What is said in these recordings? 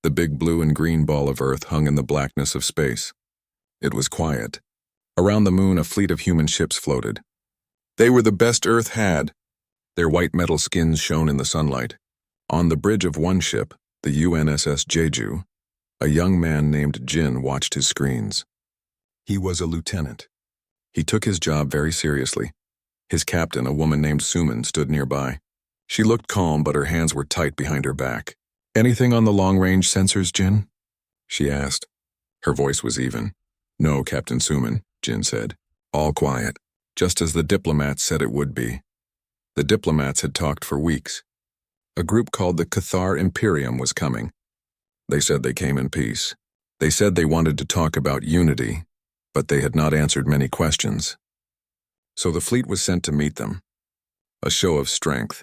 The big blue and green ball of Earth hung in the blackness of space. It was quiet. Around the moon, a fleet of human ships floated. They were the best Earth had. Their white metal skins shone in the sunlight. On the bridge of one ship, the UNSS Jeju, a young man named Jin watched his screens. He was a lieutenant. He took his job very seriously. His captain, a woman named Suman, stood nearby. She looked calm, but her hands were tight behind her back. "Anything on the long-range sensors, Jin?" she asked. Her voice was even. "No, Captain Suman," Jin said. "All quiet, just as the diplomats said it would be." The diplomats had talked for weeks. A group called the Cathar Imperium was coming. They said they came in peace. They said they wanted to talk about unity, but they had not answered many questions. So the fleet was sent to meet them. A show of strength.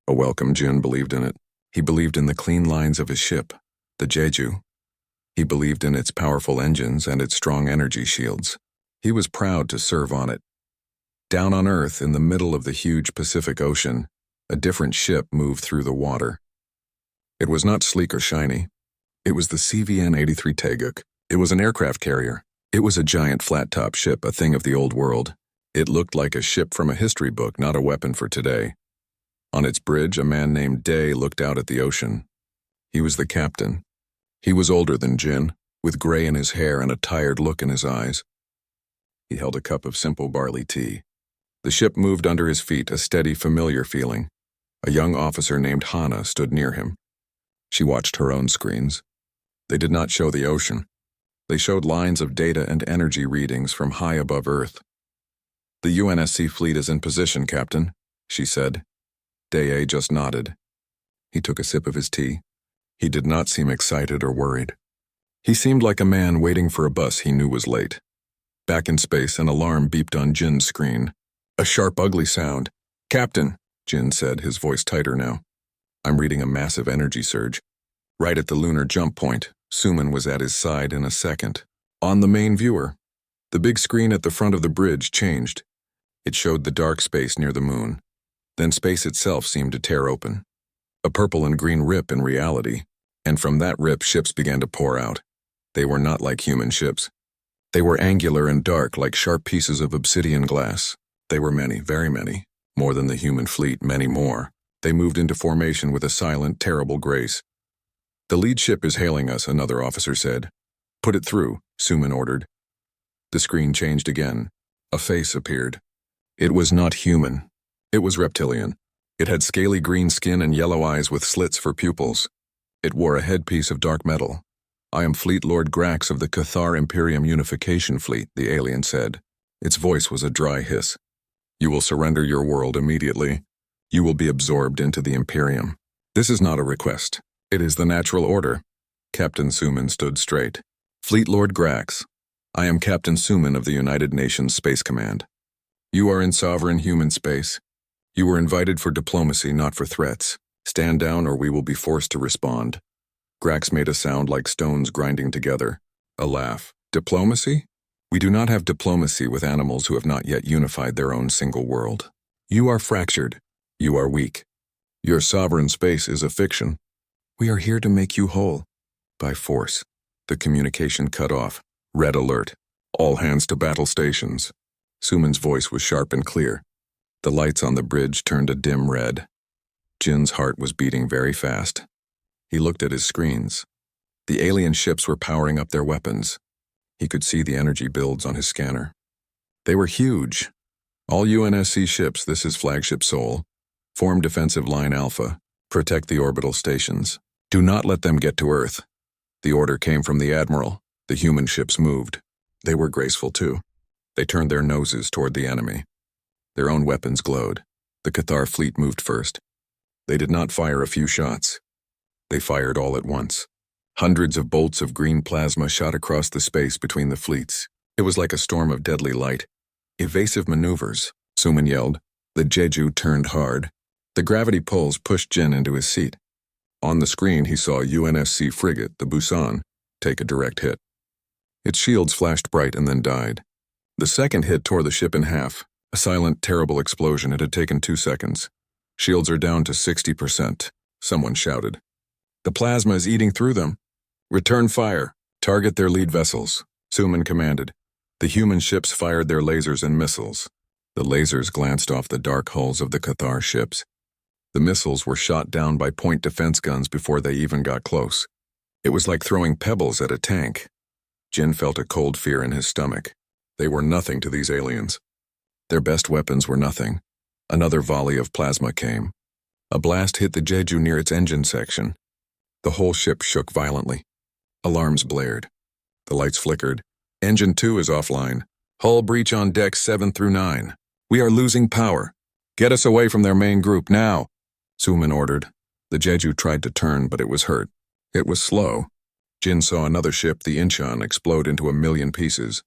A welcome. Jin believed in it. He believed in the clean lines of his ship, the Jeju. He believed in its powerful engines and its strong energy shields. He was proud to serve on it. Down on Earth, in the middle of the huge Pacific Ocean, a different ship moved through the water. It was not sleek or shiny. It was the CVN-83 Taeguk. It was an aircraft carrier. It was a giant flat-top ship, a thing of the old world. It looked like a ship from a history book, not a weapon for today. On its bridge, a man named Day looked out at the ocean. He was the captain. He was older than Jin, with gray in his hair and a tired look in his eyes. He held a cup of simple barley tea. The ship moved under his feet, a steady, familiar feeling. A young officer named Hana stood near him. She watched her own screens. They did not show the ocean. They showed lines of data and energy readings from high above Earth. "The UNSC fleet is in position, Captain," she said. Day just nodded. He took a sip of his tea. He did not seem excited or worried. He seemed like a man waiting for a bus he knew was late. Back in space, an alarm beeped on Jin's screen. A sharp, ugly sound. "Captain," Jin said, his voice tighter now. "I'm reading a massive energy surge. Right at the lunar jump point." Suman was at his side in a second. On the main viewer, the big screen at the front of the bridge changed. It showed the dark space near the moon. Then space itself seemed to tear open. A purple and green rip in reality, and from that rip ships began to pour out. They were not like human ships. They were angular and dark like sharp pieces of obsidian glass. They were many, very many, more than the human fleet, many more. They moved into formation with a silent, terrible grace. "The lead ship is hailing us," another officer said. "Put it through," Suman ordered. The screen changed again. A face appeared. It was not human. It was reptilian. It had scaly green skin and yellow eyes with slits for pupils. It wore a headpiece of dark metal. "I am Fleet Lord Grax of the Cathar Imperium Unification Fleet," the alien said. Its voice was a dry hiss. "You will surrender your world immediately. You will be absorbed into the Imperium. This is not a request. It is the natural order." Captain Suman stood straight. "Fleet Lord Grax, I am Captain Suman of the United Nations Space Command. You are in sovereign human space. You were invited for diplomacy, not for threats. Stand down or we will be forced to respond." Grax made a sound like stones grinding together. A laugh. "Diplomacy? We do not have diplomacy with animals who have not yet unified their own single world. You are fractured. You are weak. Your sovereign space is a fiction. We are here to make you whole. By force." The communication cut off. Red alert. "All hands to battle stations." Suman's voice was sharp and clear. The lights on the bridge turned a dim red. Jin's heart was beating very fast. He looked at his screens. The alien ships were powering up their weapons. He could see the energy builds on his scanner. They were huge. "All UNSC ships, this is Flagship Sol. Form Defensive Line Alpha. Protect the orbital stations. Do not let them get to Earth." The order came from the Admiral. The human ships moved. They were graceful too. They turned their noses toward the enemy. Their own weapons glowed. The Cathar fleet moved first. They did not fire a few shots. They fired all at once. Hundreds of bolts of green plasma shot across the space between the fleets. It was like a storm of deadly light. "Evasive maneuvers," Suman yelled. The Jeju turned hard. The gravity pulls pushed Jin into his seat. On the screen, he saw a UNSC frigate, the Busan, take a direct hit. Its shields flashed bright and then died. The second hit tore the ship in half. A silent, terrible explosion. It had taken 2 seconds. "Shields are down to 60%, someone shouted. "The plasma is eating through them." Return fire. Target their lead vessels, Suman commanded. The human ships fired their lasers and missiles. The lasers glanced off the dark hulls of the Cathar ships. The missiles were shot down by point defense guns before they even got close. It was like throwing pebbles at a tank. Jin felt a cold fear in his stomach. They were nothing to these aliens. Their best weapons were nothing. Another volley of plasma came. A blast hit the Jeju near its engine section. The whole ship shook violently. Alarms blared. The lights flickered. Engine 2 is offline. Hull breach on decks 7 through 9. We are losing power. Get us away from their main group now, Suman ordered. The Jeju tried to turn, but it was hurt. It was slow. Jin saw another ship, the Incheon, explode into 1,000,000 pieces.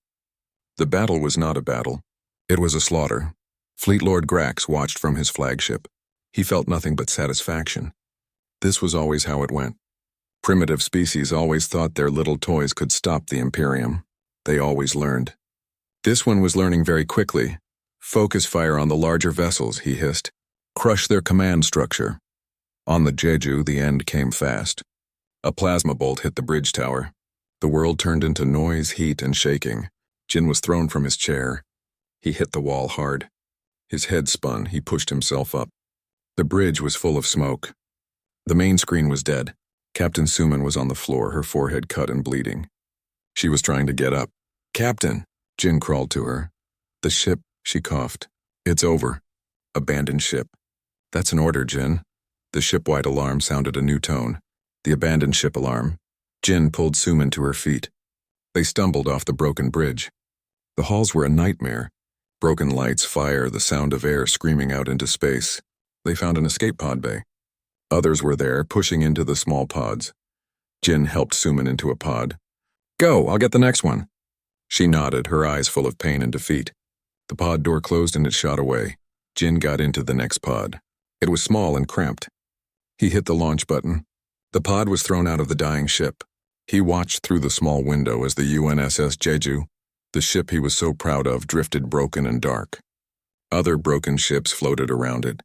The battle was not a battle. It was a slaughter. Fleet Lord Grax watched from his flagship. He felt nothing but satisfaction. This was always how it went. Primitive species always thought their little toys could stop the Imperium. They always learned. This one was learning very quickly. Focus fire on the larger vessels, he hissed. Crush their command structure. On the Jeju, the end came fast. A plasma bolt hit the bridge tower. The world turned into noise, heat, and shaking. Jin was thrown from his chair. He hit the wall hard. His head spun. He pushed himself up. The bridge was full of smoke. The main screen was dead. Captain Suman was on the floor, her forehead cut and bleeding. She was trying to get up. Captain, Jin crawled to her. The ship, she coughed. It's over. Abandoned ship. That's an order, Jin. The ship-wide alarm sounded a new tone. The abandoned ship alarm. Jin pulled Suman to her feet. They stumbled off the broken bridge. The halls were a nightmare. Broken lights, fire, the sound of air screaming out into space. They found an escape pod bay. Others were there, pushing into the small pods. Jin helped Suman into a pod. Go, I'll get the next one. She nodded, her eyes full of pain and defeat. The pod door closed and it shot away. Jin got into the next pod. It was small and cramped. He hit the launch button. The pod was thrown out of the dying ship. He watched through the small window as the UNSS Jeju, the ship he was so proud of, drifted broken and dark. Other broken ships floated around it.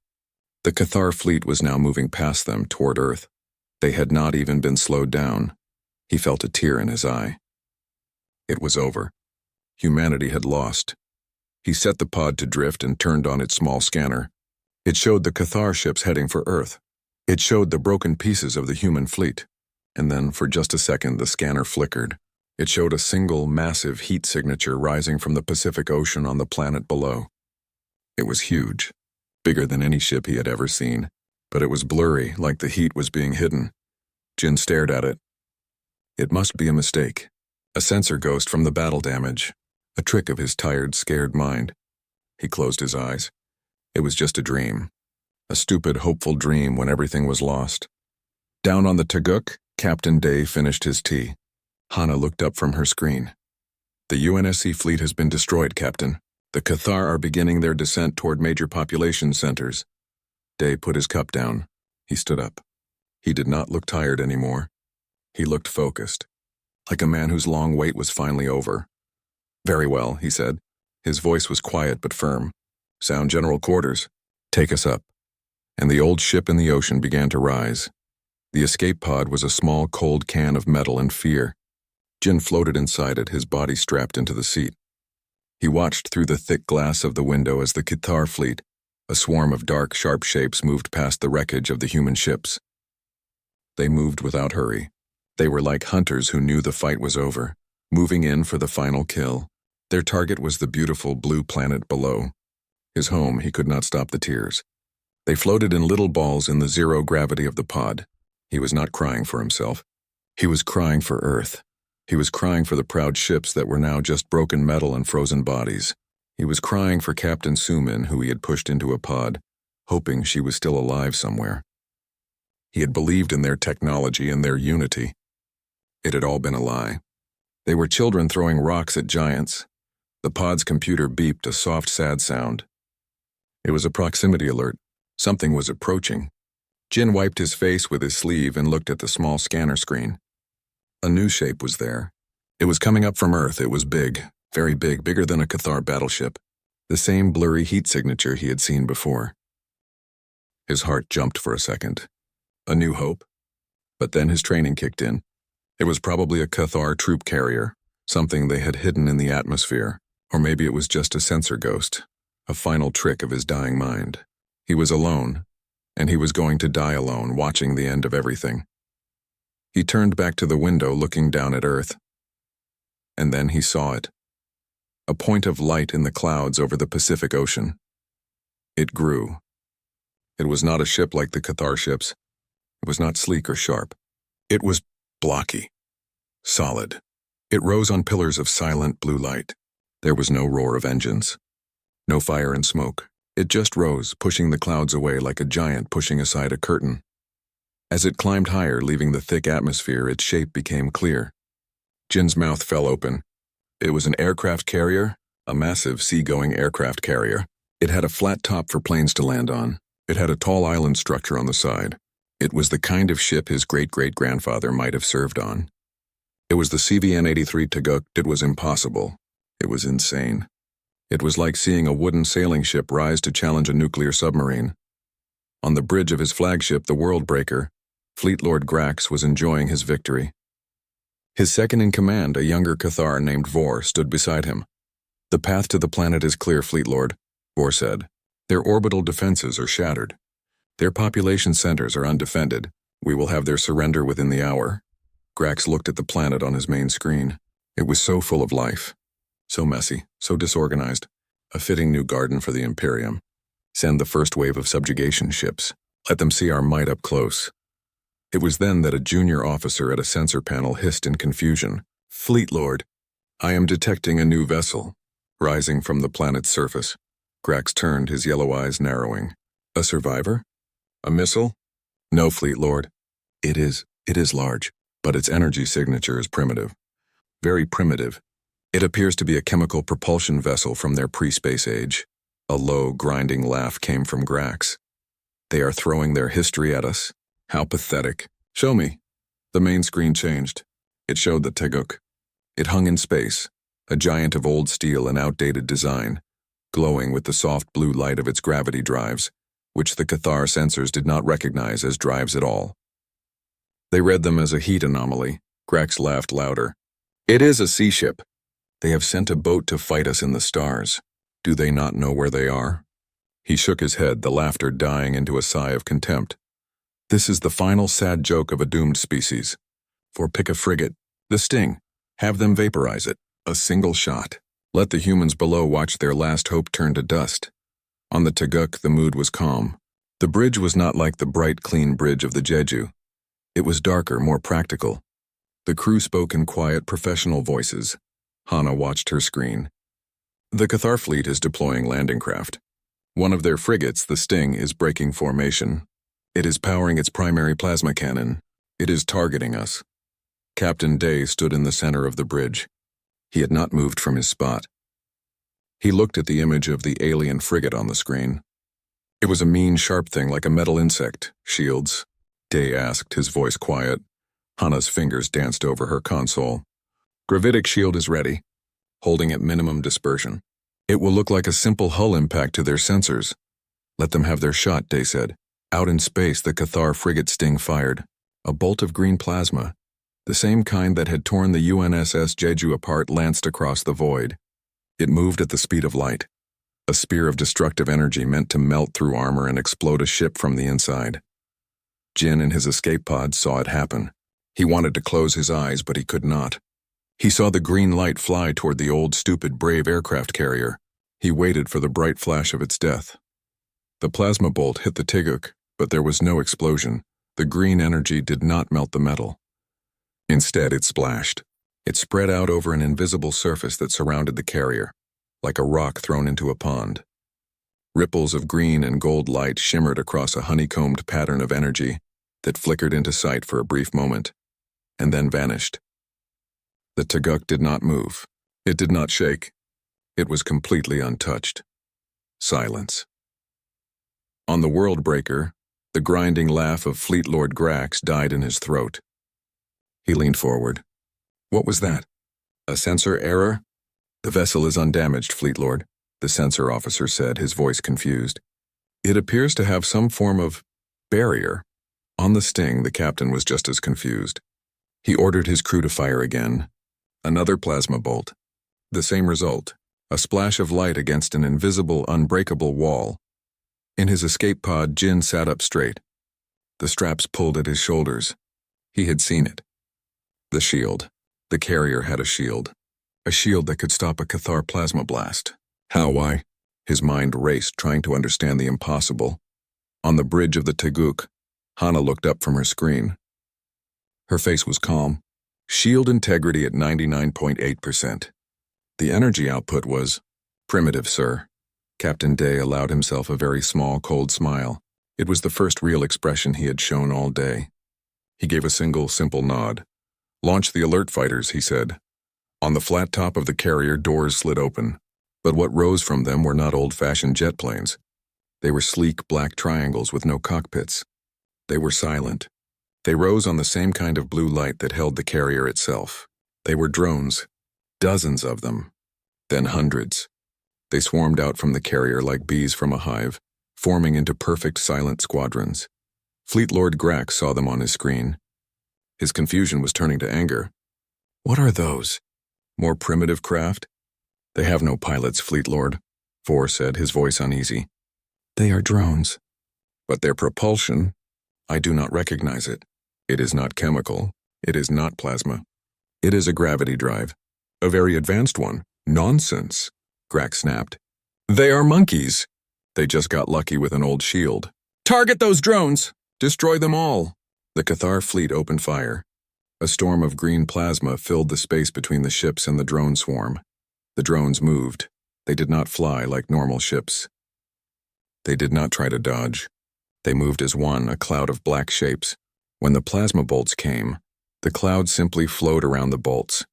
The Cathar fleet was now moving past them toward Earth. They had not even been slowed down. He felt a tear in his eye. It was over. Humanity had lost. He set the pod to drift and turned on its small scanner. It showed the Cathar ships heading for Earth. It showed the broken pieces of the human fleet. And then, for just a second, the scanner flickered. It showed a single, massive heat signature rising from the Pacific Ocean on the planet below. It was huge, bigger than any ship he had ever seen, but it was blurry, like the heat was being hidden. Jin stared at it. It must be a mistake. A sensor ghost from the battle damage. A trick of his tired, scared mind. He closed his eyes. It was just a dream. A stupid, hopeful dream when everything was lost. Down on the Taguk, Captain Day finished his tea. Hana looked up from her screen. The UNSC fleet has been destroyed, Captain. The Cathar are beginning their descent toward major population centers. Day put his cup down. He stood up. He did not look tired anymore. He looked focused, like a man whose long wait was finally over. Very well, he said. His voice was quiet but firm. Sound general quarters. Take us up. And the old ship in the ocean began to rise. The escape pod was a small, cold can of metal and fear. Jin floated inside it, his body strapped into the seat. He watched through the thick glass of the window as the Cathar fleet, a swarm of dark, sharp shapes, moved past the wreckage of the human ships. They moved without hurry. They were like hunters who knew the fight was over, moving in for the final kill. Their target was the beautiful blue planet below. His home, he could not stop the tears. They floated in little balls in the zero gravity of the pod. He was not crying for himself. He was crying for Earth. He was crying for the proud ships that were now just broken metal and frozen bodies. He was crying for Captain Suman, who he had pushed into a pod, hoping she was still alive somewhere. He had believed in their technology and their unity. It had all been a lie. They were children throwing rocks at giants. The pod's computer beeped a soft, sad sound. It was a proximity alert. Something was approaching. Jin wiped his face with his sleeve and looked at the small scanner screen. A new shape was there. It was coming up from Earth. It was big, very big, bigger than a Cathar battleship. The same blurry heat signature he had seen before. His heart jumped for a second. A new hope. But then his training kicked in. It was probably a Cathar troop carrier, something they had hidden in the atmosphere, or maybe it was just a sensor ghost, a final trick of his dying mind. He was alone, and he was going to die alone, watching the end of everything. He turned back to the window, looking down at Earth. And then he saw it. A point of light in the clouds over the Pacific Ocean. It grew. It was not a ship like the Cathar ships. It was not sleek or sharp. It was blocky, solid. It rose on pillars of silent blue light. There was no roar of engines, no fire and smoke. It just rose, pushing the clouds away like a giant pushing aside a curtain. As it climbed higher, leaving the thick atmosphere, its shape became clear. Jin's mouth fell open. It was an aircraft carrier, a massive sea-going aircraft carrier. It had a flat top for planes to land on. It had a tall island structure on the side. It was the kind of ship his great-great-grandfather might have served on. It was the CVN-83 Tuguk. It was impossible. It was insane. It was like seeing a wooden sailing ship rise to challenge a nuclear submarine. On the bridge of his flagship, the Worldbreaker, Fleet Lord Grax was enjoying his victory. His second-in-command, a younger Cathar named Vor, stood beside him. "The path to the planet is clear, Fleet Lord," Vor said. "Their orbital defenses are shattered. Their population centers are undefended. We will have their surrender within the hour." Grax looked at the planet on his main screen. It was so full of life. So messy, so disorganized. A fitting new garden for the Imperium. Send the first wave of subjugation ships. Let them see our might up close. It was then that a junior officer at a sensor panel hissed in confusion. "Fleet Lord, I am detecting a new vessel, rising from the planet's surface." Grax turned, his yellow eyes narrowing. "A survivor? A missile?" "No, Fleet Lord. It is large, but its energy signature is primitive. Very primitive. It appears to be a chemical propulsion vessel from their pre-space age." A low, grinding laugh came from Grax. "They are throwing their history at us? How pathetic. Show me." The main screen changed. It showed the Tuguk. It hung in space, a giant of old steel and outdated design, glowing with the soft blue light of its gravity drives, which the Cathar sensors did not recognize as drives at all. They read them as a heat anomaly. Grax laughed louder. "It is a sea ship. They have sent a boat to fight us in the stars. Do they not know where they are?" He shook his head, the laughter dying into a sigh of contempt. "This is the final sad joke of a doomed species. For pick a frigate, the Sting. Have them vaporize it. A single shot. Let the humans below watch their last hope turn to dust." On the Tuguk, the mood was calm. The bridge was not like the bright, clean bridge of the Jeju. It was darker, more practical. The crew spoke in quiet, professional voices. Hana watched her screen. "The Cathar fleet is deploying landing craft. One of their frigates, the Sting, is breaking formation. It is powering its primary plasma cannon. It is targeting us." Captain Day stood in the center of the bridge. He had not moved from his spot. He looked at the image of the alien frigate on the screen. It was a mean, sharp thing like a metal insect. "Shields?" Day asked, his voice quiet. Hana's fingers danced over her console. "Gravitic shield is ready, holding at minimum dispersion. It will look like a simple hull impact to their sensors." "Let them have their shot," Day said. Out in space, the Cathar frigate Sting fired. A bolt of green plasma, the same kind that had torn the UNSS Jeju apart, lanced across the void. It moved at the speed of light, a spear of destructive energy meant to melt through armor and explode a ship from the inside. Jin in his escape pod saw it happen. He wanted to close his eyes, but he could not. He saw the green light fly toward the old, stupid, brave aircraft carrier. He waited for the bright flash of its death. The plasma bolt hit the Tuguk, but there was no explosion. The green energy did not melt the metal. Instead, it splashed. It spread out over an invisible surface that surrounded the carrier, like a rock thrown into a pond. Ripples of green and gold light shimmered across a honeycombed pattern of energy that flickered into sight for a brief moment, and then vanished. The Tuguk did not move. It did not shake. It was completely untouched. Silence. On the Worldbreaker, the grinding laugh of Fleet Lord Grax died in his throat. He leaned forward. "What was that? A sensor error?" "The vessel is undamaged, Fleet Lord," the sensor officer said, his voice confused. "It appears to have some form of barrier." On the Sting, the captain was just as confused. He ordered his crew to fire again. Another plasma bolt. The same result, a splash of light against an invisible, unbreakable wall. In his escape pod, Jin sat up straight. The straps pulled at his shoulders. He had seen it. The shield. The carrier had a shield. A shield that could stop a Cathar plasma blast. How, why? His mind raced, trying to understand the impossible. On the bridge of the Teguk, Hana looked up from her screen. Her face was calm. Shield integrity at 99.8%. The energy output was primitive, sir. Captain Day allowed himself a very small, cold smile. It was the first real expression he had shown all day. He gave a single, simple nod. Launch the alert fighters, he said. On the flat top of the carrier, doors slid open. But what rose from them were not old-fashioned jet planes. They were sleek black triangles with no cockpits. They were silent. They rose on the same kind of blue light that held the carrier itself. They were drones. Dozens of them. Then hundreds. They swarmed out from the carrier like bees from a hive, forming into perfect silent squadrons. Fleet Lord Grax saw them on his screen. His confusion was turning to anger. What are those? More primitive craft? They have no pilots, Fleet Lord, Four said, his voice uneasy. They are drones. But their propulsion, I do not recognize it. It is not chemical. It is not plasma. It is a gravity drive. A very advanced one. Nonsense, Grax snapped. They are monkeys. They just got lucky with an old shield. Target those drones! Destroy them all! The Cathar fleet opened fire. A storm of green plasma filled the space between the ships and the drone swarm. The drones moved. They did not fly like normal ships. They did not try to dodge. They moved as one, a cloud of black shapes. When the plasma bolts came, the cloud simply flowed around the bolts.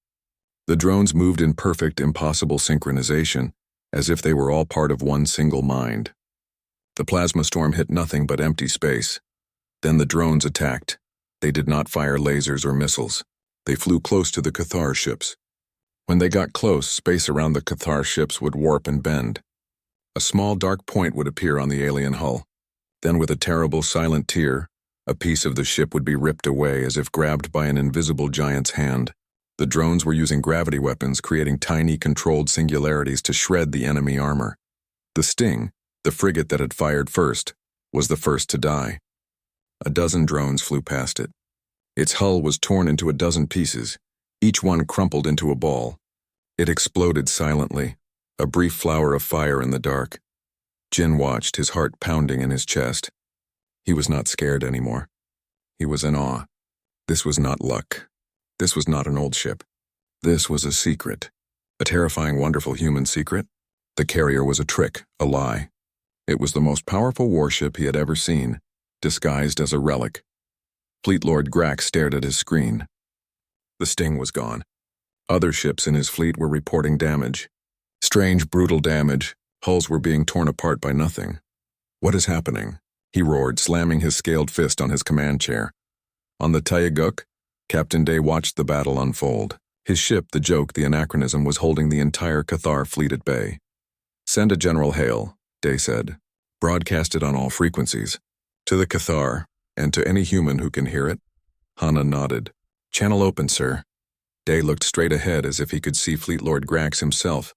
The drones moved in perfect, impossible synchronization, as if they were all part of one single mind. The plasma storm hit nothing but empty space. Then the drones attacked. They did not fire lasers or missiles. They flew close to the Cathar ships. When they got close, space around the Cathar ships would warp and bend. A small dark point would appear on the alien hull. Then with a terrible silent tear, a piece of the ship would be ripped away as if grabbed by an invisible giant's hand. The drones were using gravity weapons, creating tiny controlled singularities to shred the enemy armor. The Sting, the frigate that had fired first, was the first to die. A dozen drones flew past it. Its hull was torn into a dozen pieces, each one crumpled into a ball. It exploded silently, a brief flower of fire in the dark. Jin watched, his heart pounding in his chest. He was not scared anymore. He was in awe. This was not luck. This was not an old ship. This was a secret. A terrifying, wonderful human secret. The carrier was a trick, a lie. It was the most powerful warship he had ever seen, disguised as a relic. Fleet Lord Grax stared at his screen. The Sting was gone. Other ships in his fleet were reporting damage. Strange, brutal damage. Hulls were being torn apart by nothing. What is happening? He roared, slamming his scaled fist on his command chair. On the Teguk, Captain Day watched the battle unfold. His ship, the Joke, the Anachronism, was holding the entire Cathar fleet at bay. Send a general hail, Day said. Broadcast it on all frequencies. To the Cathar, and to any human who can hear it. Hana nodded. Channel open, sir. Day looked straight ahead as if he could see Fleet Lord Grax himself.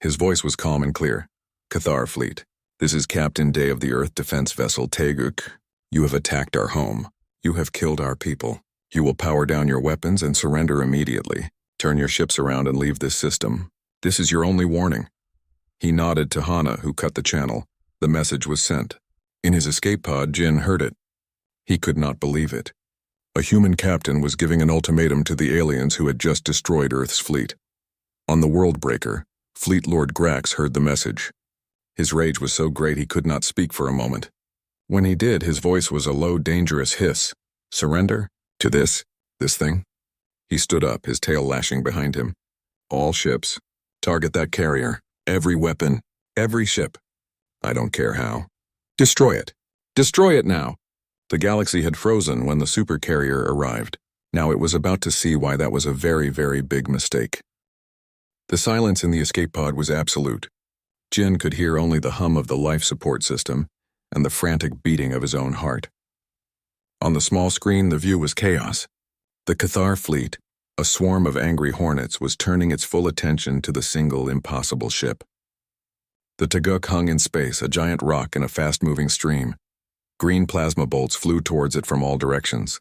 His voice was calm and clear. Cathar fleet, this is Captain Day of the Earth Defense Vessel Teguk. You have attacked our home. You have killed our people. You will power down your weapons and surrender immediately. Turn your ships around and leave this system. This is your only warning. He nodded to Hana, who cut the channel. The message was sent. In his escape pod, Jin heard it. He could not believe it. A human captain was giving an ultimatum to the aliens who had just destroyed Earth's fleet. On the World Breaker, Fleet Lord Grax heard the message. His rage was so great he could not speak for a moment. When he did, his voice was a low, dangerous hiss. Surrender? To this thing? He stood up, his tail lashing behind him. All ships. Target that carrier. Every weapon. Every ship. I don't care how. Destroy it. Destroy it now. The galaxy had frozen when the Supercarrier arrived. Now it was about to see why that was a very, very big mistake. The silence in the escape pod was absolute. Jin could hear only the hum of the life support system and the frantic beating of his own heart. On the small screen, the view was chaos. The Cathar fleet, a swarm of angry hornets, was turning its full attention to the single impossible ship. The Taguk hung in space, a giant rock in a fast-moving stream. Green plasma bolts flew towards it from all directions.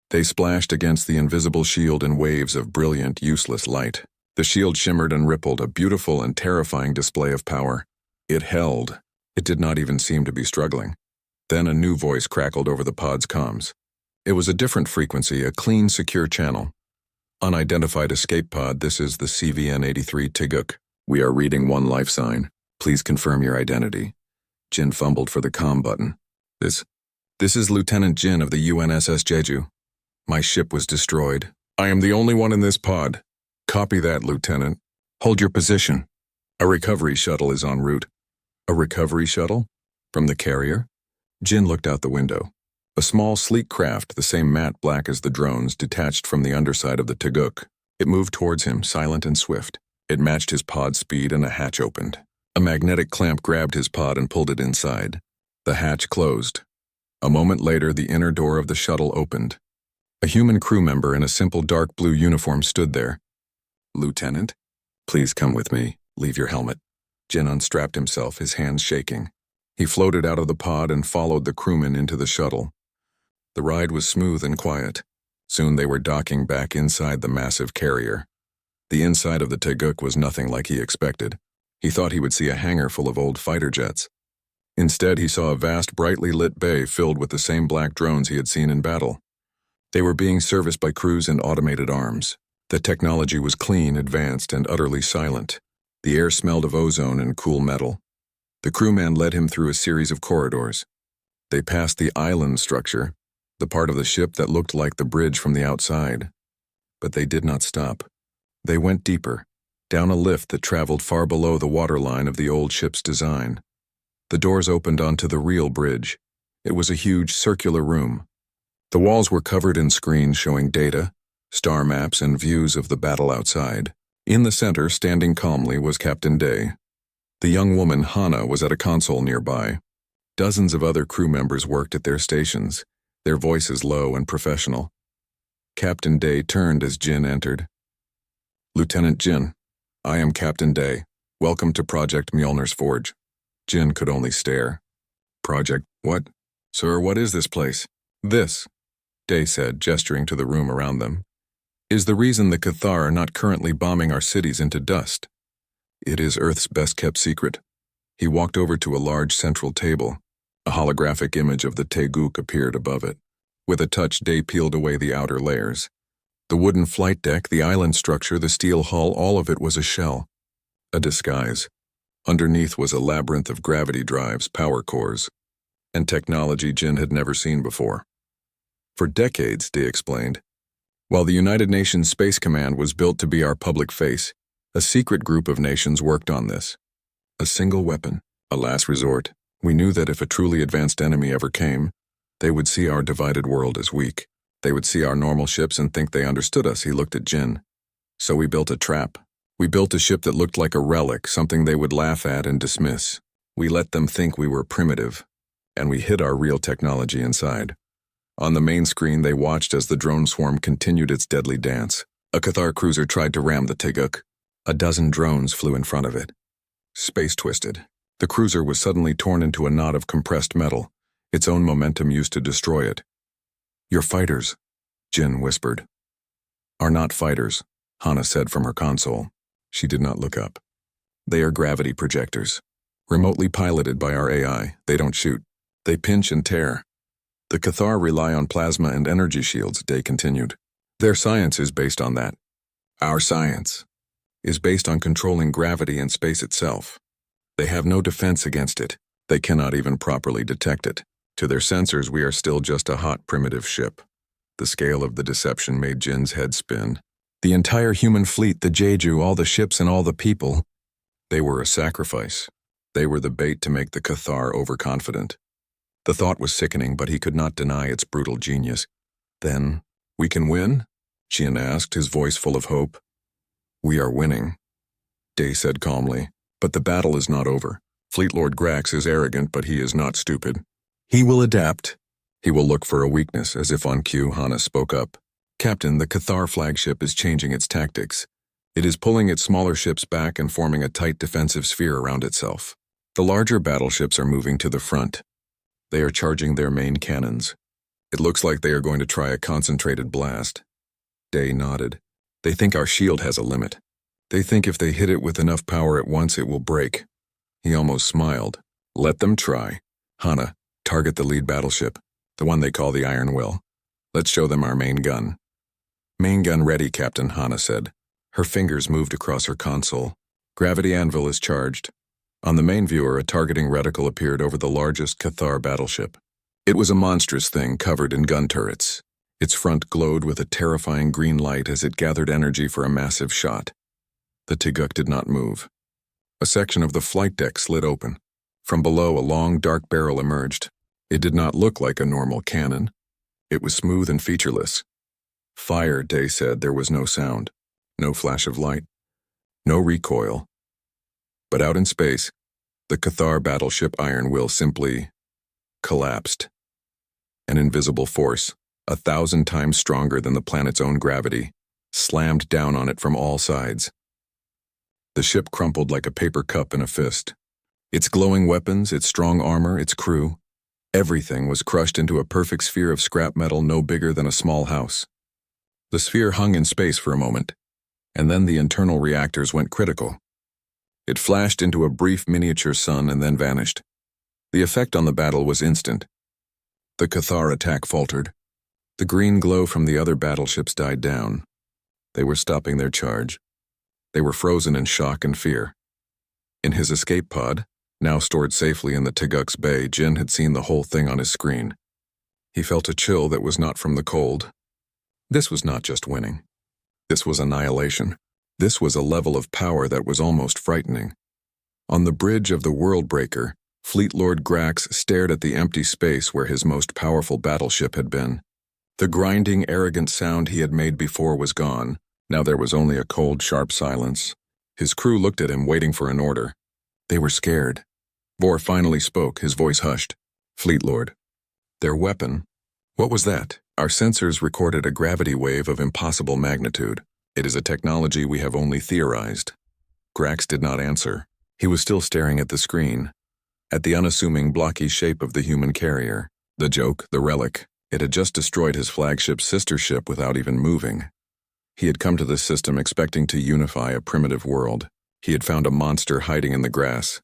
They splashed against the invisible shield in waves of brilliant, useless light. The shield shimmered and rippled, a beautiful and terrifying display of power. It held. It did not even seem to be struggling. Then a new voice crackled over the pod's comms. It was a different frequency, a clean, secure channel. Unidentified escape pod, this is the CVN-83 Taguk. We are reading one life sign. Please confirm your identity. Jin fumbled for the comm button. This is Lieutenant Jin of the UNSS Jeju. My ship was destroyed. I am the only one in this pod. Copy that, Lieutenant. Hold your position. A recovery shuttle is en route. A recovery shuttle? From the carrier? Jin looked out the window. A small, sleek craft, the same matte black as the drones, detached from the underside of the Taguk. It moved towards him, silent and swift. It matched his pod speed, and a hatch opened. A magnetic clamp grabbed his pod and pulled it inside. The hatch closed. A moment later, the inner door of the shuttle opened. A human crew member in a simple dark blue uniform stood there. Lieutenant, please come with me. Leave your helmet. Jin unstrapped himself, his hands shaking. He floated out of the pod and followed the crewman into the shuttle. The ride was smooth and quiet. Soon they were docking back inside the massive carrier. The inside of the Taguk was nothing like he expected. He thought he would see a hangar full of old fighter jets. Instead, he saw a vast, brightly lit bay filled with the same black drones he had seen in battle. They were being serviced by crews and automated arms. The technology was clean, advanced, and utterly silent. The air smelled of ozone and cool metal. The crewman led him through a series of corridors. They passed the island structure, the part of the ship that looked like the bridge from the outside. But they did not stop. They went deeper, down a lift that traveled far below the waterline of the old ship's design. The doors opened onto the real bridge. It was a huge circular room. The walls were covered in screens showing data, star maps, and views of the battle outside. In the center, standing calmly, was Captain Day. The young woman, Hana, was at a console nearby. Dozens of other crew members worked at their stations, their voices low and professional. Captain Day turned as Jin entered. Lieutenant Jin, I am Captain Day. Welcome to Project Mjolnir's Forge. Jin could only stare. Project what? Sir, what is this place? This, Day said, gesturing to the room around them, is the reason the Cathar are not currently bombing our cities into dust. It is Earth's best-kept secret. He walked over to a large central table. A holographic image of the Taguk appeared above it. With a touch, Day peeled away the outer layers. The wooden flight deck, the island structure, the steel hull, all of it was a shell. A disguise. Underneath was a labyrinth of gravity drives, power cores, and technology Jin had never seen before. For decades, Day explained, while the United Nations Space Command was built to be our public face, a secret group of nations worked on this. A single weapon, a last resort. We knew that if a truly advanced enemy ever came, they would see our divided world as weak. They would see our normal ships and think they understood us. He looked at Jin. So we built a trap. We built a ship that looked like a relic, something they would laugh at and dismiss. We let them think we were primitive, and we hid our real technology inside. On the main screen, they watched as the drone swarm continued its deadly dance. A Cathar cruiser tried to ram the Taguk. A dozen drones flew in front of it. Space twisted. The cruiser was suddenly torn into a knot of compressed metal, its own momentum used to destroy it. Your fighters, Jin whispered. Are not fighters, Hana said from her console. She did not look up. They are gravity projectors. Remotely piloted by our AI, they don't shoot. They pinch and tear. The Cathar rely on plasma and energy shields, Day continued. Their science is based on that. Our science is based on controlling gravity and space itself. They have no defense against it. They cannot even properly detect it. To their sensors, we are still just a hot, primitive ship. The scale of the deception made Jin's head spin. The entire human fleet, the Jeju, all the ships and all the people, they were a sacrifice. They were the bait to make the Cathar overconfident. The thought was sickening, but he could not deny its brutal genius. Then, we can win? Jin asked, his voice full of hope. We are winning, Day said calmly, but the battle is not over. Fleet Lord Grax is arrogant, but he is not stupid. He will adapt. He will look for a weakness, as if on cue, Hana spoke up. Captain, the Cathar flagship is changing its tactics. It is pulling its smaller ships back and forming a tight defensive sphere around itself. The larger battleships are moving to the front. They are charging their main cannons. It looks like they are going to try a concentrated blast. Day nodded. They think our shield has a limit. They think if they hit it with enough power at once it will break. He almost smiled. Let them try. Hana, target the lead battleship, the one they call the Iron Will. Let's show them our main gun. Main gun ready, Captain, Hana said. Her fingers moved across her console. Gravity anvil is charged. On the main viewer, a targeting reticle appeared over the largest Cathar battleship. It was a monstrous thing covered in gun turrets. Its front glowed with a terrifying green light as it gathered energy for a massive shot. The Tiguk did not move. A section of the flight deck slid open. From below, a long, dark barrel emerged. It did not look like a normal cannon. It was smooth and featureless. Fire, Day said. There was no sound, no flash of light, no recoil. But out in space, the Cathar battleship Iron Will simply collapsed. An invisible force, 1,000 times stronger than the planet's own gravity, slammed down on it from all sides. The ship crumpled like a paper cup in a fist. Its glowing weapons, its strong armor, its crew, everything was crushed into a perfect sphere of scrap metal no bigger than a small house. The sphere hung in space for a moment, and then the internal reactors went critical. It flashed into a brief miniature sun and then vanished. The effect on the battle was instant. The Cathar attack faltered. The green glow from the other battleships died down. They were stopping their charge. They were frozen in shock and fear. In his escape pod, now stored safely in the Tiguk's bay, Jin had seen the whole thing on his screen. He felt a chill that was not from the cold. This was not just winning. This was annihilation. This was a level of power that was almost frightening. On the bridge of the World Breaker, Fleet Lord Grax stared at the empty space where his most powerful battleship had been. The grinding, arrogant sound he had made before was gone. Now there was only a cold, sharp silence. His crew looked at him, waiting for an order. They were scared. Vor finally spoke, his voice hushed. Fleet Lord. Their weapon? What was that? Our sensors recorded a gravity wave of impossible magnitude. It is a technology we have only theorized. Grax did not answer. He was still staring at the screen, at the unassuming, blocky shape of the human carrier. The joke, the relic. It had just destroyed his flagship's sister ship without even moving. He had come to this system expecting to unify a primitive world. He had found a monster hiding in the grass.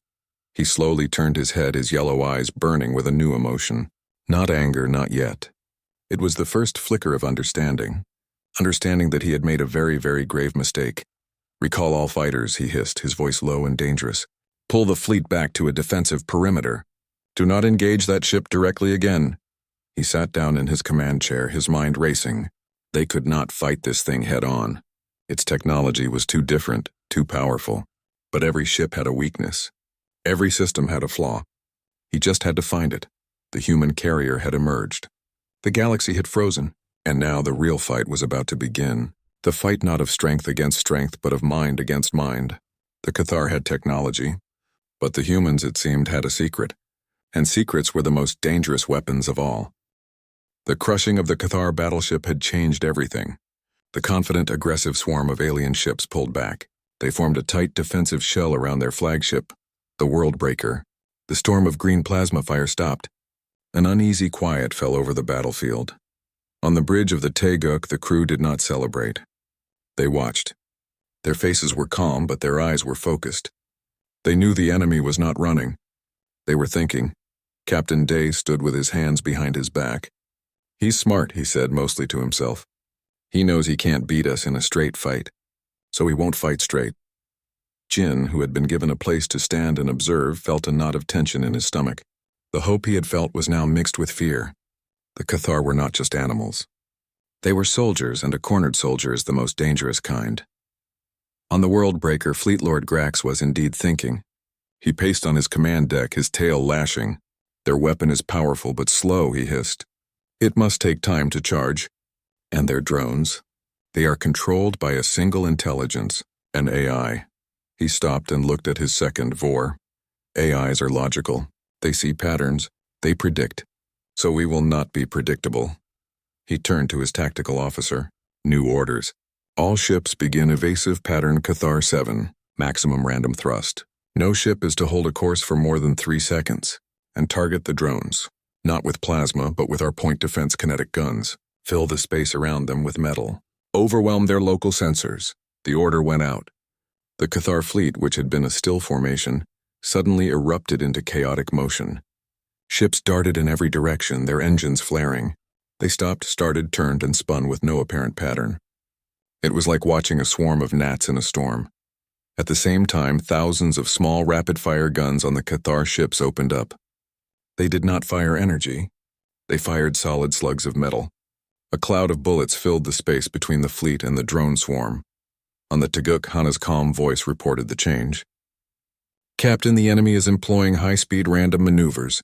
He slowly turned his head, his yellow eyes burning with a new emotion. Not anger, not yet. It was the first flicker of understanding. Understanding that he had made a very, very grave mistake. Recall all fighters, he hissed, his voice low and dangerous. Pull the fleet back to a defensive perimeter. Do not engage that ship directly again. He sat down in his command chair, his mind racing. They could not fight this thing head-on. Its technology was too different, too powerful. But every ship had a weakness. Every system had a flaw. He just had to find it. The human carrier had emerged. The galaxy had frozen, and now the real fight was about to begin. The fight not of strength against strength, but of mind against mind. The Cathar had technology, but the humans, it seemed, had a secret. And secrets were the most dangerous weapons of all. The crushing of the Cathar battleship had changed everything. The confident, aggressive swarm of alien ships pulled back. They formed a tight defensive shell around their flagship, the World Breaker. The storm of green plasma fire stopped. An uneasy quiet fell over the battlefield. On the bridge of the Tiguk, the crew did not celebrate. They watched. Their faces were calm, but their eyes were focused. They knew the enemy was not running. They were thinking. Captain Day stood with his hands behind his back. He's smart, he said, mostly to himself. He knows he can't beat us in a straight fight, so he won't fight straight. Jin, who had been given a place to stand and observe, felt a knot of tension in his stomach. The hope he had felt was now mixed with fear. The Cathar were not just animals. They were soldiers, and a cornered soldier is the most dangerous kind. On the World Breaker, Fleet Lord Grax was indeed thinking. He paced on his command deck, his tail lashing. Their weapon is powerful but slow, he hissed. It must take time to charge. And their drones? They are controlled by a single intelligence, an AI. He stopped and looked at his second, Vor. AIs are logical. They see patterns. They predict. So we will not be predictable. He turned to his tactical officer. New orders. All ships begin evasive pattern Cathar 7, maximum random thrust. No ship is to hold a course for more than 3 seconds, and target the drones. Not with plasma, but with our point defense kinetic guns. Fill the space around them with metal. Overwhelm their local sensors. The order went out. The Cathar fleet, which had been a still formation, suddenly erupted into chaotic motion. Ships darted in every direction, their engines flaring. They stopped, started, turned, and spun with no apparent pattern. It was like watching a swarm of gnats in a storm. At the same time, thousands of small rapid-fire guns on the Cathar ships opened up. They did not fire energy. They fired solid slugs of metal. A cloud of bullets filled the space between the fleet and the drone swarm. On the Taguk, Hana's calm voice reported the change. Captain, the enemy is employing high-speed random maneuvers.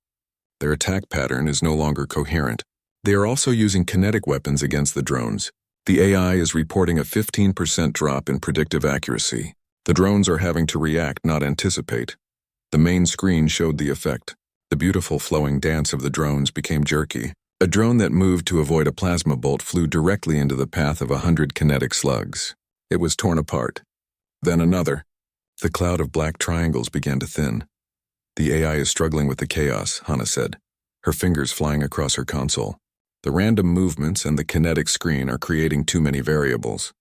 Their attack pattern is no longer coherent. They are also using kinetic weapons against the drones. The AI is reporting a 15% drop in predictive accuracy. The drones are having to react, not anticipate. The main screen showed the effect. The beautiful flowing dance of the drones became jerky. A drone that moved to avoid a plasma bolt flew directly into the path of 100 kinetic slugs. It was torn apart. Then another. The cloud of black triangles began to thin. The AI is struggling with the chaos, Hana said, her fingers flying across her console. The random movements and the kinetic screen are creating too many variables.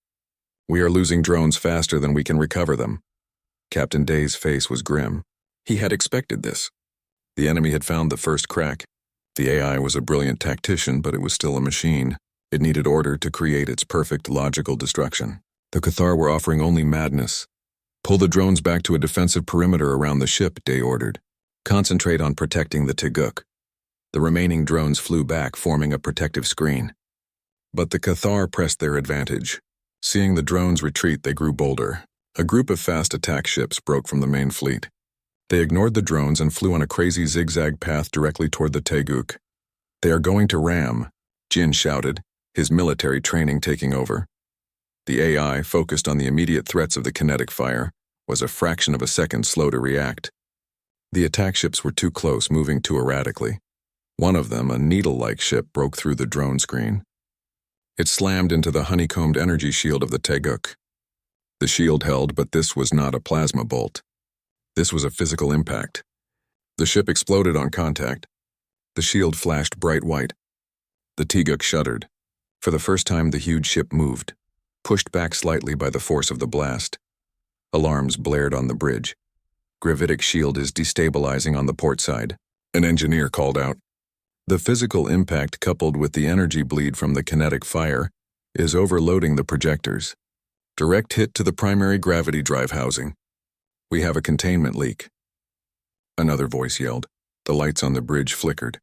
We are losing drones faster than we can recover them. Captain Day's face was grim. He had expected this. The enemy had found the first crack. The AI was a brilliant tactician, but it was still a machine. It needed order to create its perfect logical destruction. The Cathar were offering only madness. Pull the drones back to a defensive perimeter around the ship, Day ordered. Concentrate on protecting the Taguk. The remaining drones flew back, forming a protective screen. But the Cathar pressed their advantage. Seeing the drones retreat, they grew bolder. A group of fast attack ships broke from the main fleet. They ignored the drones and flew on a crazy zigzag path directly toward the Taguk. They are going to ram, Jin shouted, his military training taking over. The AI, focused on the immediate threats of the kinetic fire, was a fraction of a second slow to react. The attack ships were too close, moving too erratically. One of them, a needle-like ship, broke through the drone screen. It slammed into the honeycombed energy shield of the Taguk. The shield held, but this was not a plasma bolt. This was a physical impact. The ship exploded on contact. The shield flashed bright white. The Taguk shuddered. For the first time, the huge ship moved, pushed back slightly by the force of the blast. Alarms blared on the bridge. Gravitic shield is destabilizing on the port side, an engineer called out. The physical impact coupled with the energy bleed from the kinetic fire is overloading the projectors. Direct hit to the primary gravity drive housing. We have a containment leak. Another voice yelled. The lights on the bridge flickered.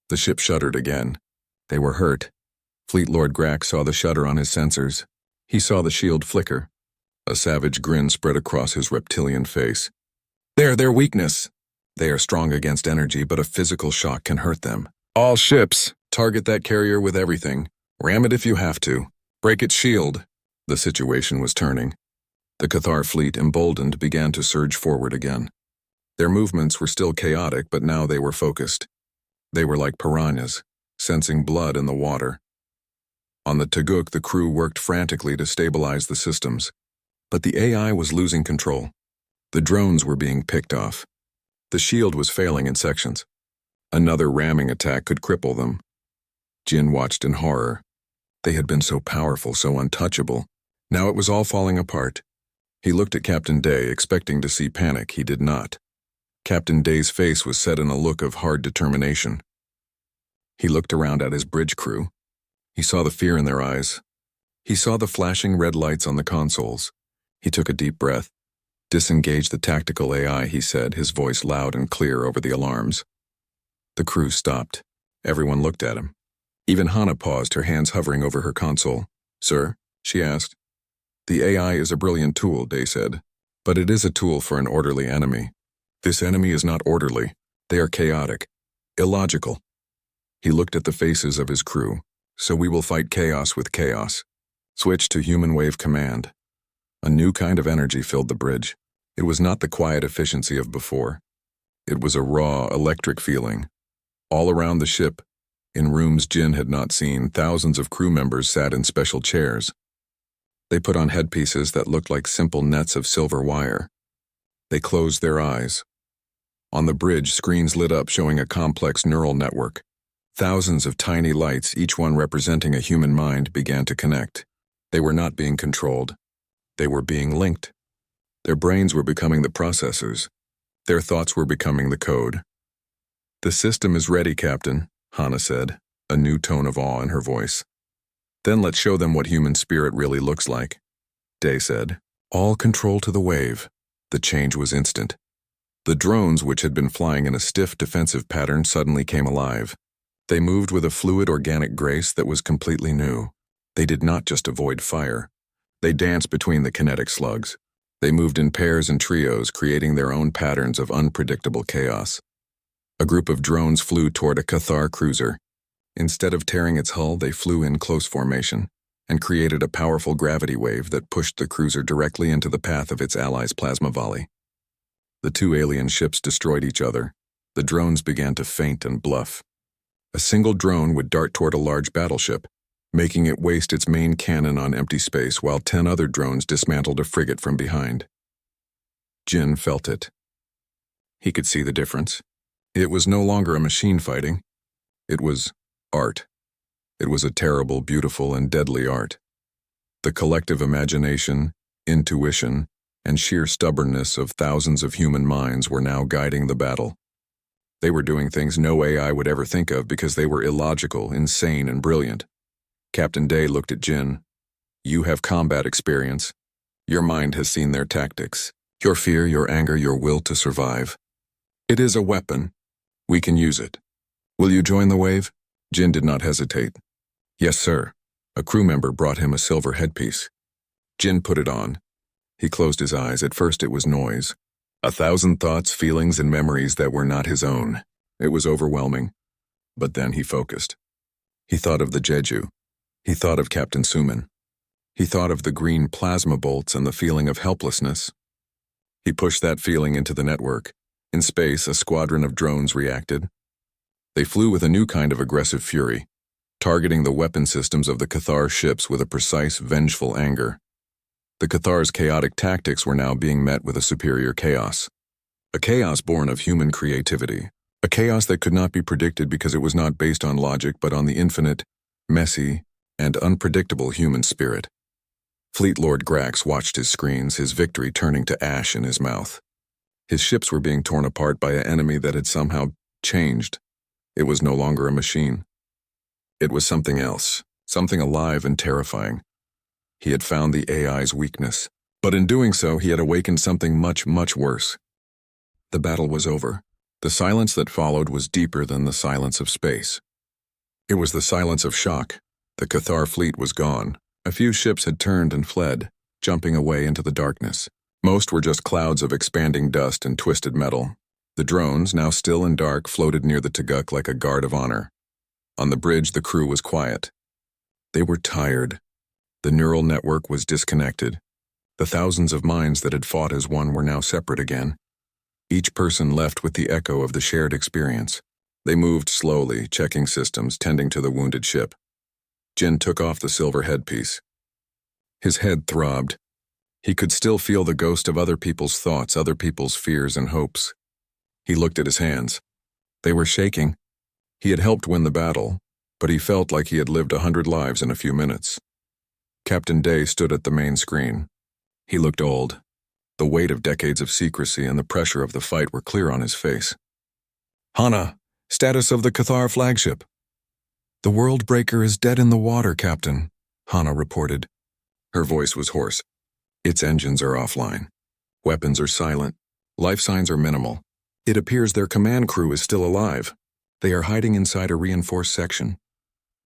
The ship shuddered again. They were hurt. Fleet Lord Grack saw the shudder on his sensors. He saw the shield flicker. A savage grin spread across his reptilian face. They're their weakness. They are strong against energy, but a physical shock can hurt them. All ships, target that carrier with everything. Ram it if you have to. Break its shield. The situation was turning. The Cathar fleet, emboldened, began to surge forward again. Their movements were still chaotic, but now they were focused. They were like piranhas, sensing blood in the water. On the Taguk, the crew worked frantically to stabilize the systems. But the AI was losing control. The drones were being picked off. The shield was failing in sections. Another ramming attack could cripple them. Jin watched in horror. They had been so powerful, so untouchable. Now it was all falling apart. He looked at Captain Day, expecting to see panic. He did not. Captain Day's face was set in a look of hard determination. He looked around at his bridge crew. He saw the fear in their eyes. He saw the flashing red lights on the consoles. He took a deep breath. Disengage the tactical AI, he said, his voice loud and clear over the alarms. The crew stopped. Everyone looked at him. Even Hana paused, her hands hovering over her console. Sir? She asked. The AI is a brilliant tool, Day said. But it is a tool for an orderly enemy. This enemy is not orderly. They are chaotic. Illogical. He looked at the faces of his crew. So we will fight chaos with chaos. Switch to human wave command. A new kind of energy filled the bridge. It was not the quiet efficiency of before. It was a raw, electric feeling. All around the ship, In rooms Jin had not seen, thousands of crew members sat in special chairs. They put on headpieces that looked like simple nets of silver wire. They closed their eyes. On the bridge, screens lit up showing a complex neural network. Thousands of tiny lights, each one representing a human mind, began to connect. They were not being controlled. They were being linked. Their brains were becoming the processors. Their thoughts were becoming the code. "The system is ready, Captain," Hana said, a new tone of awe in her voice. "Then let's show them what human spirit really looks like," Day said. "All control to the wave." The change was instant. The drones, which had been flying in a stiff defensive pattern, suddenly came alive. They moved with a fluid, organic grace that was completely new. They did not just avoid fire. They danced between the kinetic slugs. They moved in pairs and trios, creating their own patterns of unpredictable chaos. A group of drones flew toward a Cathar cruiser. Instead of tearing its hull, they flew in close formation and created a powerful gravity wave that pushed the cruiser directly into the path of its allies' plasma volley. The two alien ships destroyed each other. The drones began to feint and bluff. A single drone would dart toward a large battleship, making it waste its main cannon on empty space, while 10 other drones dismantled a frigate from behind. Jin felt it. He could see the difference. It was no longer a machine fighting. It was art. It was a terrible, beautiful, and deadly art. The collective imagination, intuition, and sheer stubbornness of thousands of human minds were now guiding the battle. They were doing things no AI would ever think of because they were illogical, insane, and brilliant. Captain Day looked at Jin. "You have combat experience. Your mind has seen their tactics. Your fear, your anger, your will to survive. It is a weapon. We can use it. Will you join the wave?" Jin did not hesitate. "Yes, sir." A crew member brought him a silver headpiece. Jin put it on. He closed his eyes. At first it was noise. 1,000 thoughts, feelings, and memories that were not his own. It was overwhelming. But then he focused. He thought of the Jeju. He thought of Captain Suman. He thought of the green plasma bolts and the feeling of helplessness. He pushed that feeling into the network. In space, a squadron of drones reacted. They flew with a new kind of aggressive fury, targeting the weapon systems of the Cathar ships with a precise, vengeful anger. The Cathar's chaotic tactics were now being met with a superior chaos. A chaos born of human creativity. A chaos that could not be predicted because it was not based on logic but on the infinite, messy, and unpredictable human spirit. Fleet Lord Grax watched his screens, his victory turning to ash in his mouth. His ships were being torn apart by an enemy that had somehow changed. It was no longer a machine. It was something else, something alive and terrifying. He had found the AI's weakness, but in doing so, he had awakened something much, much worse. The battle was over. The silence that followed was deeper than the silence of space. It was the silence of shock. The Cathar fleet was gone. A few ships had turned and fled, jumping away into the darkness. Most were just clouds of expanding dust and twisted metal. The drones, now still and dark, floated near the Tuguk like a guard of honor. On the bridge, the crew was quiet. They were tired. The neural network was disconnected. The thousands of minds that had fought as one were now separate again. Each person left with the echo of the shared experience. They moved slowly, checking systems, tending to the wounded ship. Jin took off the silver headpiece. His head throbbed. He could still feel the ghost of other people's thoughts, other people's fears and hopes. He looked at his hands. They were shaking. He had helped win the battle, but he felt like he had lived 100 lives in a few minutes. Captain Day stood at the main screen. He looked old. The weight of decades of secrecy and the pressure of the fight were clear on his face. "Hana, status of the Cathar flagship." "The World Breaker is dead in the water, Captain," Hana reported. Her voice was hoarse. "Its engines are offline. Weapons are silent. Life signs are minimal. It appears their command crew is still alive. They are hiding inside a reinforced section."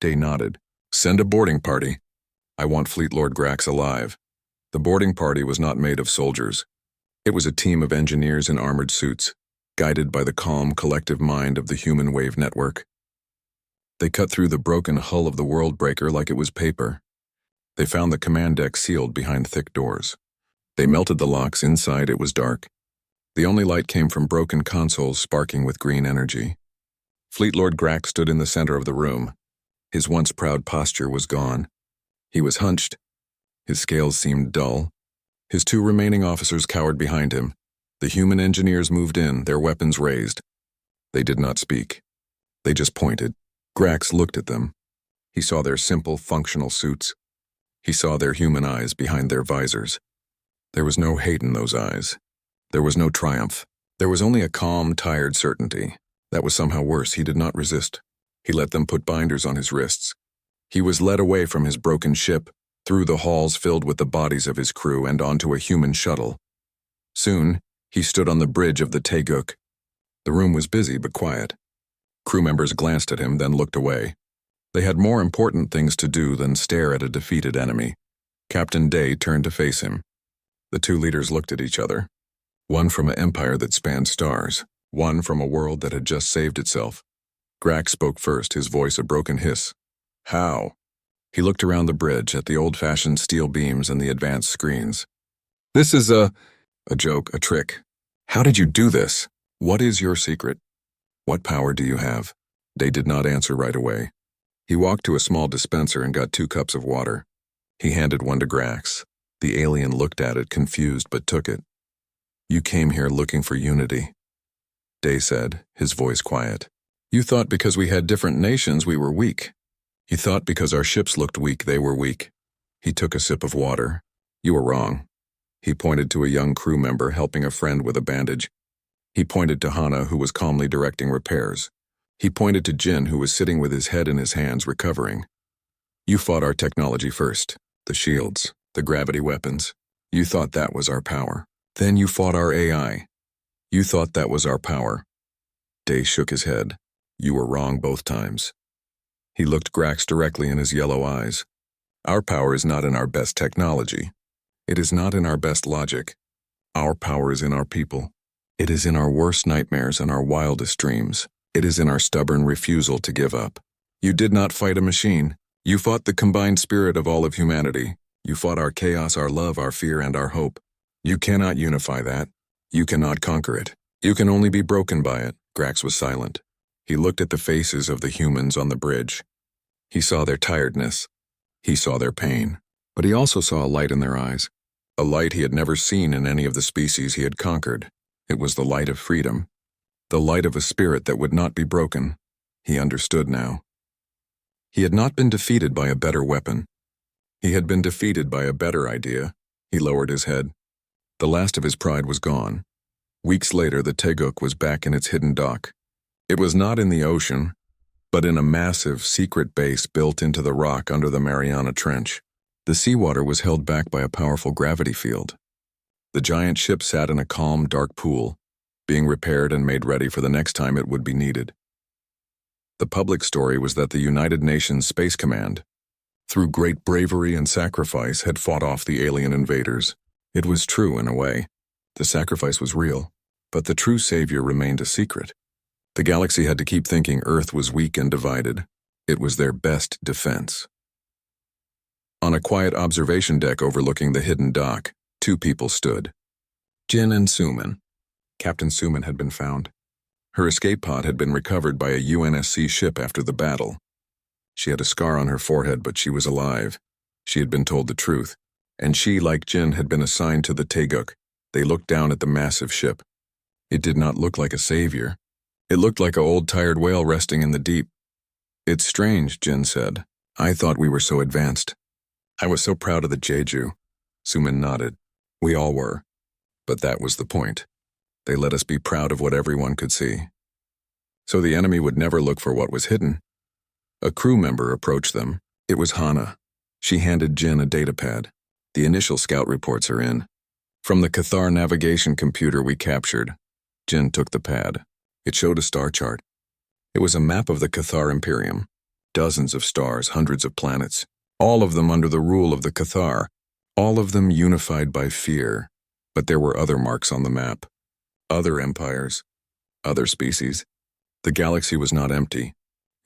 Day nodded. "Send a boarding party. I want Fleet Lord Grax alive." The boarding party was not made of soldiers. It was a team of engineers in armored suits, guided by the calm, collective mind of the human wave network. They cut through the broken hull of the World Breaker like it was paper. They found the command deck sealed behind thick doors. They melted the locks. Inside it was dark. The only light came from broken consoles sparking with green energy. Fleet Lord Grax stood in the center of the room. His once proud posture was gone. He was hunched. His scales seemed dull. His two remaining officers cowered behind him. The human engineers moved in, their weapons raised. They did not speak. They just pointed. Grax looked at them. He saw their simple, functional suits. He saw their human eyes behind their visors. There was no hate in those eyes. There was no triumph. There was only a calm, tired certainty. That was somehow worse. He did not resist. He let them put binders on his wrists. He was led away from his broken ship, through the halls filled with the bodies of his crew and onto a human shuttle. Soon, he stood on the bridge of the Teguk. The room was busy but quiet. Crew members glanced at him, then looked away. They had more important things to do than stare at a defeated enemy. Captain Day turned to face him. The two leaders looked at each other. One from an empire that spanned stars, one from a world that had just saved itself. Grax spoke first, his voice a broken hiss. How? He looked around the bridge at the old-fashioned steel beams and the advanced screens. This is a joke, a trick. How did you do this? What is your secret? What power do you have? Day did not answer right away. He walked to a small dispenser and got 2 cups of water. He handed one to Grax. The alien looked at it, confused, but took it. You came here looking for unity. Day said, his voice quiet. You thought because we had different nations we were weak. You thought because our ships looked weak they were weak. He took a sip of water. You were wrong. He pointed to a young crew member helping a friend with a bandage. He pointed to Hana, who was calmly directing repairs. He pointed to Jin, who was sitting with his head in his hands, recovering. You fought our technology first, the shields, the gravity weapons. You thought that was our power. Then you fought our AI. You thought that was our power. Day shook his head. You were wrong both times. He looked Grax directly in his yellow eyes. Our power is not in our best technology. It is not in our best logic. Our power is in our people. It is in our worst nightmares and our wildest dreams. It is in our stubborn refusal to give up. You did not fight a machine. You fought the combined spirit of all of humanity. You fought our chaos, our love, our fear, and our hope. You cannot unify that. You cannot conquer it. You can only be broken by it. Grax was silent. He looked at the faces of the humans on the bridge. He saw their tiredness. He saw their pain. But he also saw a light in their eyes. A light he had never seen in any of the species he had conquered. It was the light of freedom. The light of a spirit that would not be broken. He understood now. He had not been defeated by a better weapon. He had been defeated by a better idea. He lowered his head. The last of his pride was gone. Weeks later, the Teguk was back in its hidden dock. It was not in the ocean, but in a massive, secret base built into the rock under the Mariana Trench. The seawater was held back by a powerful gravity field. The giant ship sat in a calm, dark pool, being repaired and made ready for the next time it would be needed. The public story was that the United Nations Space Command, through great bravery and sacrifice, had fought off the alien invaders. It was true in a way. The sacrifice was real, but the true savior remained a secret. The galaxy had to keep thinking Earth was weak and divided. It was their best defense. On a quiet observation deck overlooking the hidden dock, 2 people stood. Jin and Suman. Captain Suman had been found. Her escape pod had been recovered by a UNSC ship after the battle. She had a scar on her forehead, but she was alive. She had been told the truth. And she, like Jin, had been assigned to the Teguk. They looked down at the massive ship. It did not look like a savior. It looked like an old tired whale resting in the deep. It's strange, Jin said. I thought we were so advanced. I was so proud of the Jeju. Suman nodded. We all were. But that was the point. They let us be proud of what everyone could see. So the enemy would never look for what was hidden. A crew member approached them. It was Hana. She handed Jin a datapad. The initial scout reports are in. From the Cathar navigation computer we captured. Jin took the pad. It showed a star chart. It was a map of the Cathar Imperium. Dozens of stars, hundreds of planets. All of them under the rule of the Cathar. All of them unified by fear. But there were other marks on the map. Other empires. Other species. The galaxy was not empty.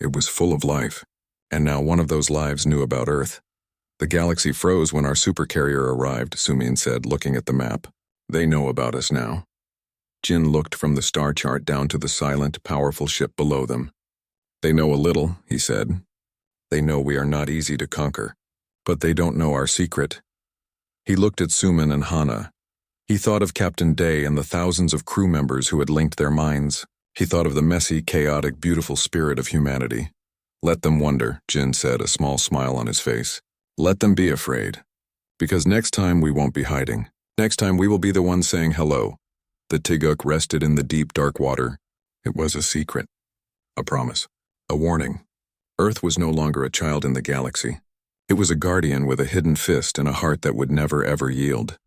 It was full of life. And now one of those lives knew about Earth. The galaxy froze when our supercarrier arrived, Sumin said, looking at the map. They know about us now. Jin looked from the star chart down to the silent, powerful ship below them. They know a little, he said. They know we are not easy to conquer. But they don't know our secret. He looked at Suman and Hana. He thought of Captain Day and the thousands of crew members who had linked their minds. He thought of the messy, chaotic, beautiful spirit of humanity. Let them wonder, Jin said, a small smile on his face. Let them be afraid. Because next time we won't be hiding. Next time we will be the ones saying hello. The Tiguk rested in the deep, dark water. It was a secret. A promise. A warning. Earth was no longer a child in the galaxy. It was a guardian with a hidden fist and a heart that would never ever yield.